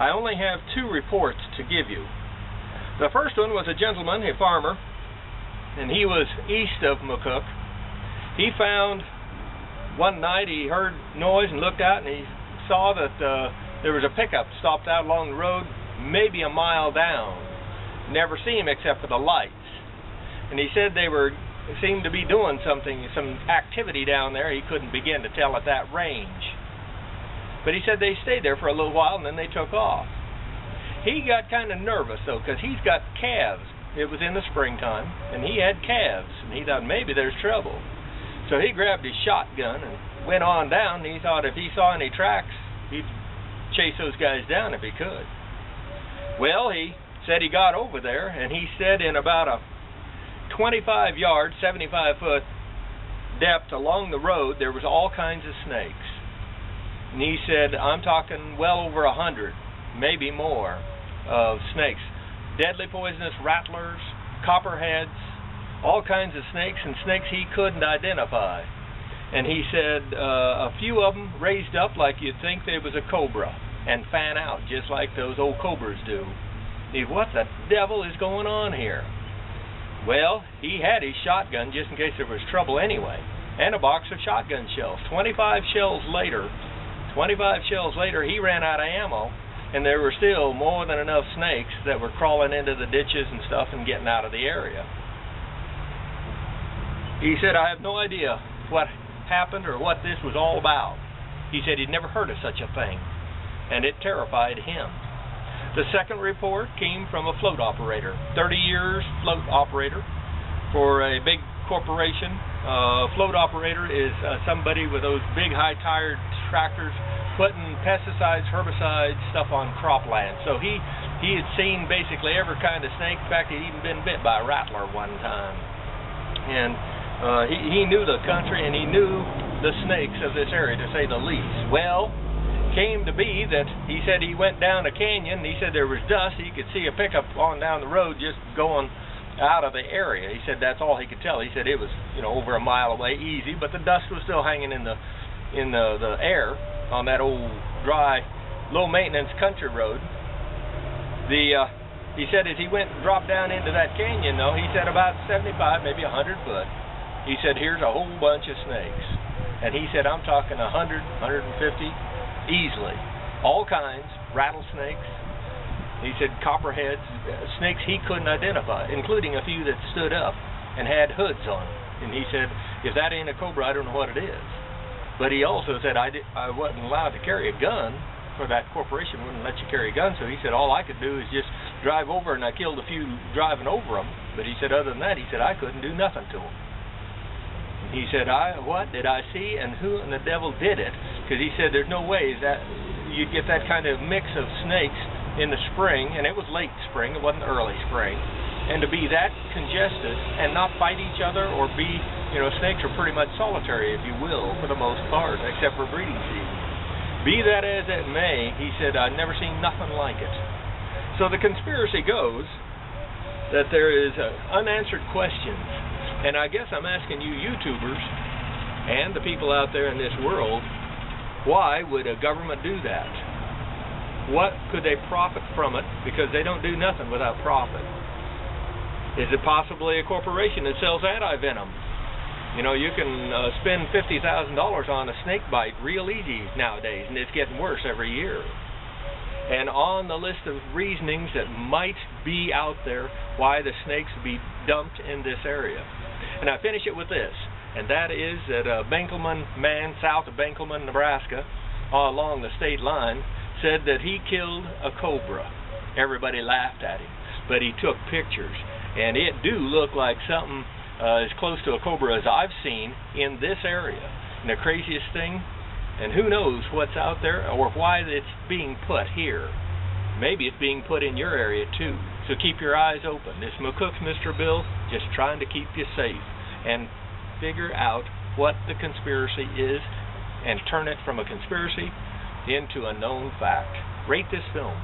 I only have two reports to give you. The first one was a gentleman, a farmer, and he was east of McCook. He found one night, he heard noise and looked out, and he saw that there was a pickup stopped out along the road, maybe a mile down. Never see him except for the lights. And he said they seemed to be doing something, some activity down there. He couldn't begin to tell at that range. But he said they stayed there for a little while and then they took off. He got kind of nervous though, because he's got calves. It was in the springtime, and he had calves, and he thought maybe there's trouble. So he grabbed his shotgun and went on down, and he thought if he saw any tracks, he'd chase those guys down if he could. Well, he said he got over there, and he said in about a 25-yard, 75-foot depth along the road, there was all kinds of snakes. And he said, I'm talking well over 100, maybe more, of snakes. Deadly poisonous rattlers, copperheads, all kinds of snakes, and snakes he couldn't identify. And he said a few of them raised up like you'd think they was a cobra and fan out just like those old cobras do. What the devil is going on here? Well, he had his shotgun just in case there was trouble anyway, and a box of shotgun shells. 25 shells later, he ran out of ammo, and there were still more than enough snakes that were crawling into the ditches and stuff and getting out of the area. He said, I have no idea what happened or what this was all about. He said he'd never heard of such a thing, and it terrified him. The second report came from a float operator, 30 years float operator for a big corporation. Float operator is somebody with those big high-tired tractors putting pesticides, herbicides, stuff on cropland. So he had seen basically every kind of snake. In fact, he'd even been bit by a rattler one time. And he knew the country and he knew the snakes of this area, to say the least. Well, came to be that he said he went down a canyon and he said there was dust. He could see a pickup on down the road just going out of the area. He said that's all he could tell. He said it was, over a mile away, easy, but the dust was still hanging in the air on that old dry, low maintenance country road. He said as he went and dropped down into that canyon though, he said about 75, maybe 100 foot. He said here's a whole bunch of snakes. And he said I'm talking 100, 150 easily. All kinds, rattlesnakes. He said copperheads, snakes he couldn't identify, including a few that stood up and had hoods on them. And he said, if that ain't a cobra, I don't know what it is. But he also said I wasn't allowed to carry a gun, for that corporation wouldn't let you carry a gun. So he said all I could do is just drive over, and I killed a few driving over them. But he said other than that, he said I couldn't do nothing to them. And he said, what did I see, and who in the devil did it? Because he said there's no way that you'd get that kind of mix of snakes in the spring, and it was late spring, it wasn't early spring, and to be that congested and not fight each other or be, snakes are pretty much solitary, if you will, for the most part, except for breeding season. Be that as it may, he said, I've never seen nothing like it. So the conspiracy goes that there is unanswered questions, and I guess I'm asking you YouTubers and the people out there in this world, why would a government do that? What could they profit from it? Because they don't do nothing without profit. Is it possibly a corporation that sells anti-venom? You can spend $50,000 on a snake bite real easy nowadays, and it's getting worse every year. And on the list of reasonings that might be out there why the snakes be dumped in this area. And I finish it with this, and that is that a Benkelman man south of Benkelman, Nebraska, along the state line, said that he killed a cobra. Everybody laughed at him, but he took pictures, and it do look like something as close to a cobra as I've seen in this area. And the craziest thing, and who knows what's out there or why it's being put here. Maybe it's being put in your area too. So keep your eyes open. This McCook's Mr. Bill just trying to keep you safe and figure out what the conspiracy is and turn it from a conspiracy into a known fact. Rate this film.